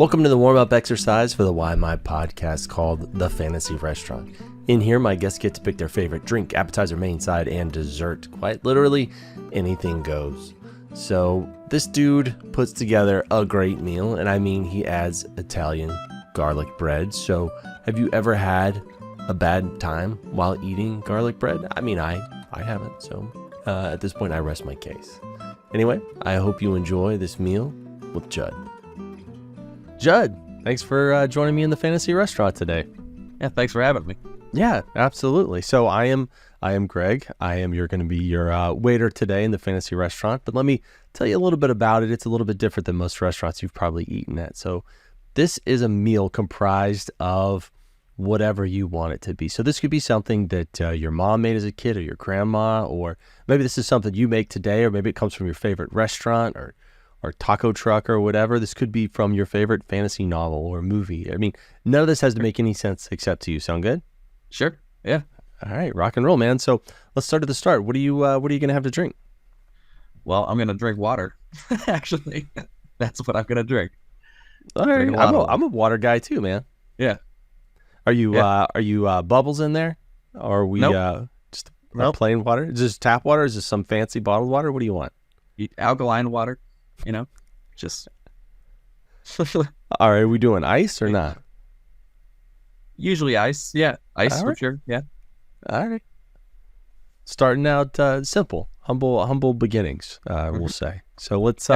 Welcome to the warm-up exercise for the Why My podcast called The Fantasy Restaurant. In here, my guests get to pick their favorite drink, appetizer, main side, and dessert. Quite literally, anything goes. So this dude puts together a great meal, and I mean he adds Italian garlic bread. So have you ever had a bad time while eating garlic bread? I mean, I haven't, so at this point I rest my case. Anyway, I hope you enjoy this meal with Judd. Judd, thanks for joining me in the fantasy restaurant today. Yeah, thanks for having me. Yeah, absolutely. So I am Greg. You're going to be your waiter today in the fantasy restaurant. But let me tell you a little bit about it. It's a little bit different than most restaurants you've probably eaten at. So this is a meal comprised of whatever you want it to be. So this could be something that your mom made as a kid, or your grandma, or maybe this is something you make today, or maybe it comes from your favorite restaurant or taco truck or whatever. This could be from your favorite fantasy novel or movie. I mean, none of this has to make any sense except to you. Sound good? Sure. Yeah. All right, rock and roll, man. So let's start at the start. What are you gonna have to drink? Well, I'm gonna drink water. Actually, that's what I'm gonna drink. All right, I'm a water guy too, man. Yeah. Are you bubbles in there? Or are we just plain water? Is this tap water? Is this some fancy bottled water? What do you want? Alkaline water. You know, just. All right, are we doing ice or not? Usually ice. Yeah, ice All for right. sure. Yeah. All right. Starting out simple, humble beginnings, we'll say. So let's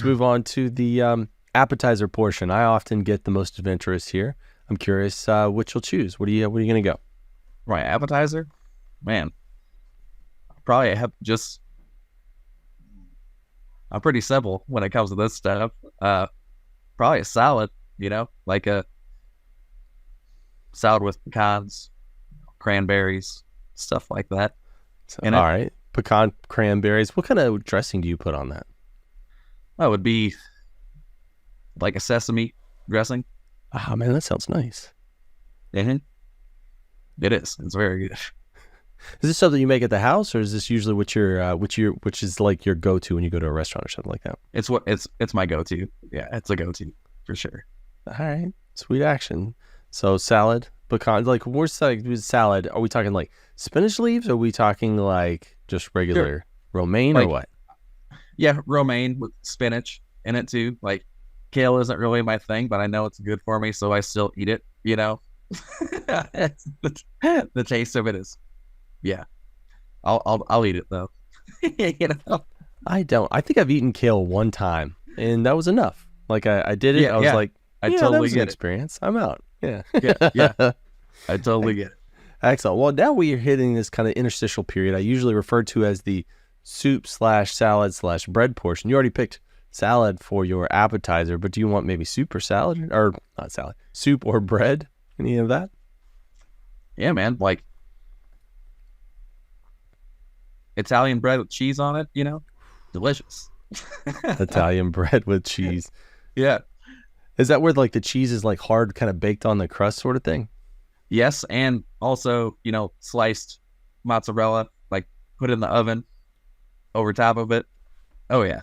move on to the appetizer portion. I often get the most adventurous here. I'm curious which you'll choose. What are you gonna go? Right, appetizer. Man, probably have just. I'm pretty simple when it comes to this stuff. Probably a salad. You know, like a salad with pecans, cranberries, stuff like that. All right, pecan cranberries. What kind of dressing do you put on that? That would be like a sesame dressing. Oh man, that sounds nice. Mm-hmm. It is. It's very good. Is this something you make at the house, or is this usually which is like your go-to when you go to a restaurant or something like that? It's my go-to. Yeah, it's a go-to for sure. All right, sweet action. So salad, pecan, like where's like salad? Are we talking like spinach leaves? Or are we talking like just regular romaine or what? Yeah, romaine with spinach in it too. Like kale isn't really my thing, but I know it's good for me, so I still eat it. You know, the taste of it is, yeah. I'll eat it though. You know, I don't. I think I've eaten kale one time, and that was enough. Like I did it. I was like, I that totally was an get it. experience. I'm out. Yeah. Yeah. I totally get it. Excellent. Well, now we are hitting this kind of interstitial period I usually refer to as the soup/salad/bread portion. You already picked salad for your appetizer, but do you want maybe soup or salad? Or not salad, soup or bread? Any of that? Yeah, man. Like Italian bread with cheese on it, you know? Delicious. Italian bread with cheese. Yeah. Is that where like the cheese is like hard, kind of baked on the crust sort of thing? Yes, and also, you know, sliced mozzarella, like put in the oven over top of it. Oh yeah,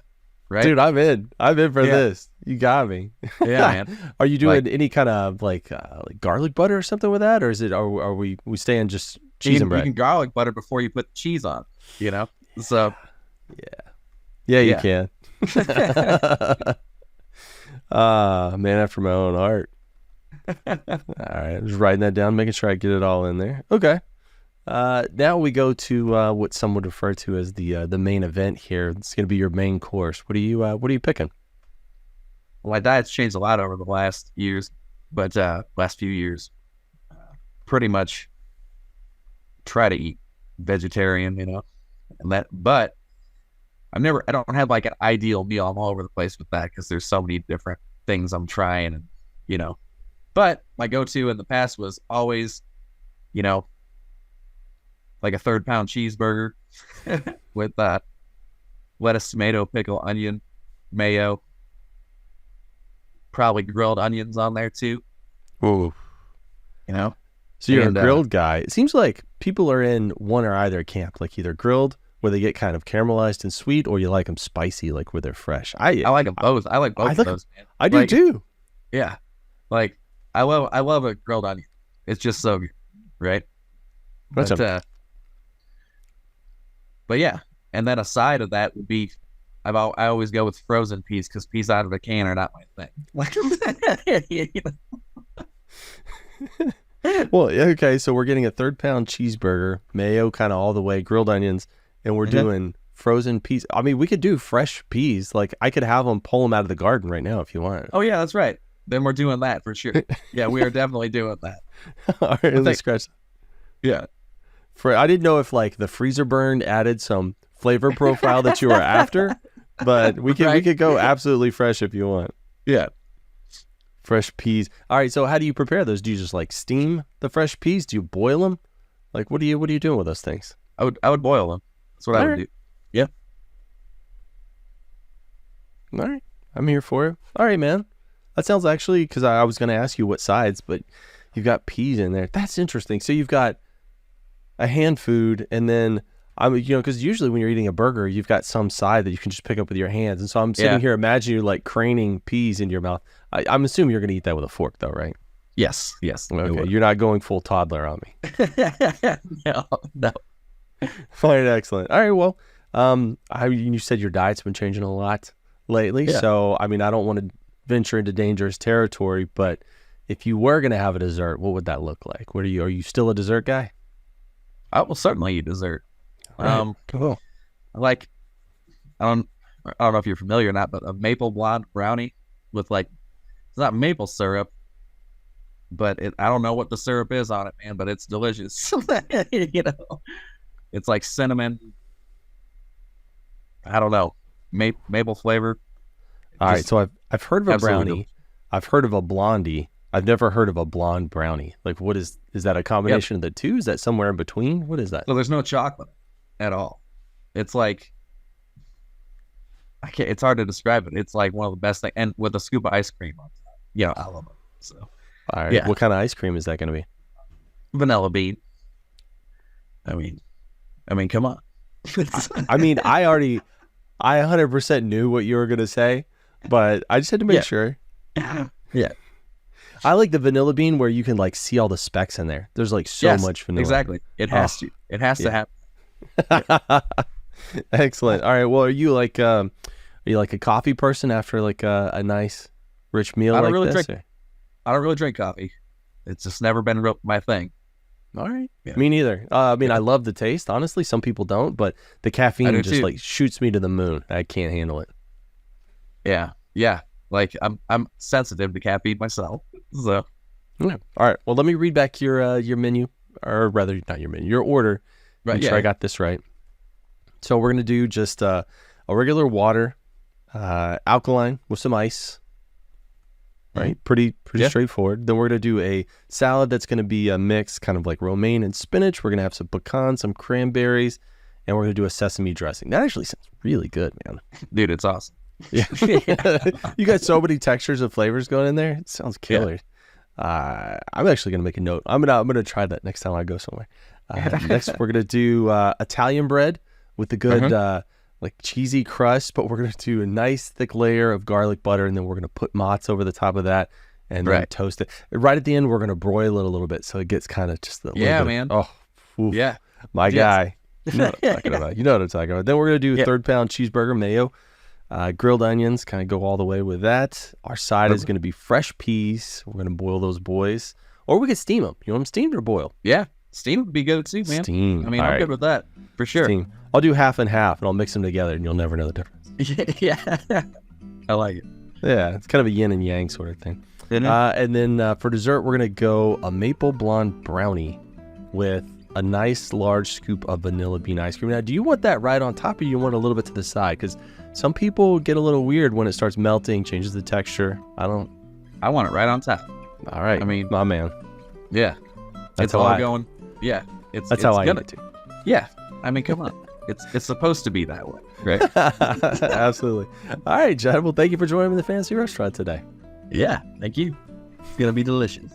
right, Dude, I'm in for this. You got me. Yeah, man. Are you doing any kind of like garlic butter or something with that, or is it? Are we staying just cheese and bread? You can garlic butter before you put the cheese on. You know, so yeah, you can. Man after my own heart. All right, I'm just writing that down, making sure I get it all in there. Okay. Now we go to what some would refer to as the main event here. It's going to be your main course. What are you picking? Well, my diet's changed a lot over the last years, but last few years, pretty much try to eat vegetarian, you know, and that. But I don't have like an ideal meal. I'm all over the place with that because there's so many different things I'm trying, and you know. But my go-to in the past was always, you know, like a 3-pound cheeseburger with lettuce, tomato, pickle, onion, mayo, probably grilled onions on there too. Ooh. You know? So you're a grilled guy. It seems like people are in one or either camp, like either grilled where they get kind of caramelized and sweet, or you like them spicy, like where they're fresh. I like them both. I like both of those, man. I do too. Yeah. Like I love a grilled onion. It's just so good, right? What's But up? but yeah, and then a side of that would be I always go with frozen peas because peas out of a can are not my thing. Like, you Well, yeah, okay, so we're getting a 3rd-pound cheeseburger, mayo kind of all the way, grilled onions, and we're doing frozen peas. I mean, we could do fresh peas. Like, I could have them, pull them out of the garden right now if you want. Oh yeah, that's right. Then we're doing that for sure. Yeah, we are definitely doing that. All right, let's scratch. Yeah. I didn't know if like the freezer burn added some flavor profile that you were after, but we could go absolutely fresh if you want. Yeah. Fresh peas. All right, so how do you prepare those? Do you just like steam the fresh peas? Do you boil them? Like what are you doing with those things? I would boil them. That's what I would do. Yeah. All right. I'm here for it. All right, man. That sounds actually, because I was going to ask you what sides, but you've got peas in there. That's interesting. So you've got a hand food, and then because usually when you're eating a burger, you've got some side that you can just pick up with your hands. And so I'm sitting here, imagine you like craning peas into your mouth. I'm assuming you're going to eat that with a fork, though, right? Yes. Okay, you're not going full toddler on me. No. Fine, excellent. All right, well, you said your diet's been changing a lot lately, so I mean, I don't want to venture into dangerous territory, but if you were going to have a dessert, what would that look like? Are you still a dessert guy? I will certainly eat dessert. Cool. I don't know if you're familiar or not, but a maple blonde brownie with it's not maple syrup, but I don't know what the syrup is on it, man, but it's delicious. It's like cinnamon. I don't know, maple flavor. All right, so I've heard of a brownie. I've heard of a blondie. I've never heard of a blonde brownie. Like, what is that a combination of the two? Is that somewhere in between? What is that? So there's no chocolate at all. It's like, it's hard to describe it. It's like one of the best things, and with a scoop of ice cream on top. Yeah, I love it. So, all right, what kind of ice cream is that going to be? Vanilla bean. I mean, come on. I mean, I 100% knew what you were going to say, but I just had to make sure. Yeah. I like the vanilla bean where you can like see all the specks in there. There's like so much vanilla. Exactly. It has to. It has to happen. Yeah. Excellent. All right. Well, are you like a coffee person after like a nice rich meal I don't like really this? I don't really drink coffee. It's just never been my thing. All right. Yeah. Me neither. I mean, I love the taste. Honestly, some people don't, but the caffeine just like shoots me to the moon. I can't handle it. Yeah. Yeah. Like I'm sensitive to caffeine myself. So. Yeah. All right. Well, let me read back your menu, or rather, not your menu, your order. Right. Make sure I got this right. So we're gonna do just a regular water, alkaline with some ice. Right, pretty straightforward. Then we're gonna do a salad that's gonna be a mix, kind of like romaine and spinach. We're gonna have some pecans, some cranberries, and we're gonna do a sesame dressing. That actually sounds really good, man. Dude, it's awesome. Yeah, you got so many textures of flavors going in there. It sounds killer. Yeah. I'm actually gonna make a note. I'm gonna try that next time I go somewhere. Next, we're gonna do Italian bread with the good like cheesy crust, but we're gonna do a nice thick layer of garlic butter, and then we're gonna put mozz over the top of that, and then toast it. Right at the end, we're gonna broil it a little bit, so it gets kind of just a little bit. Man. Oh, oof. Yeah, my guy. You know what I'm talking about. You know what I'm talking about. Then we're gonna do 3rd-pound cheeseburger, mayo, grilled onions. Kind of go all the way with that. Our side is gonna be fresh peas. We're gonna boil those boys, or we could steam them. You want them steamed or boiled? Yeah, steam would be good too, man. Steam. I mean, I'm good with that for sure. Steam. I'll do half and half, and I'll mix them together, and you'll never know the difference. Yeah, I like it. Yeah, it's kind of a yin and yang sort of thing. And then for dessert, we're gonna go a maple blonde brownie with a nice large scoop of vanilla bean ice cream. Now, do you want that right on top, or you want a little bit to the side? Because some people get a little weird when it starts melting, changes the texture. I want it right on top. All right. I mean, my man. Yeah, that's how going. Yeah, that's how I eat it too. Yeah, I mean, come on. It's supposed to be that way, right? Absolutely. All right, Judd. Well, thank you for joining me in the fancy restaurant today. Yeah, thank you. It's gonna be delicious.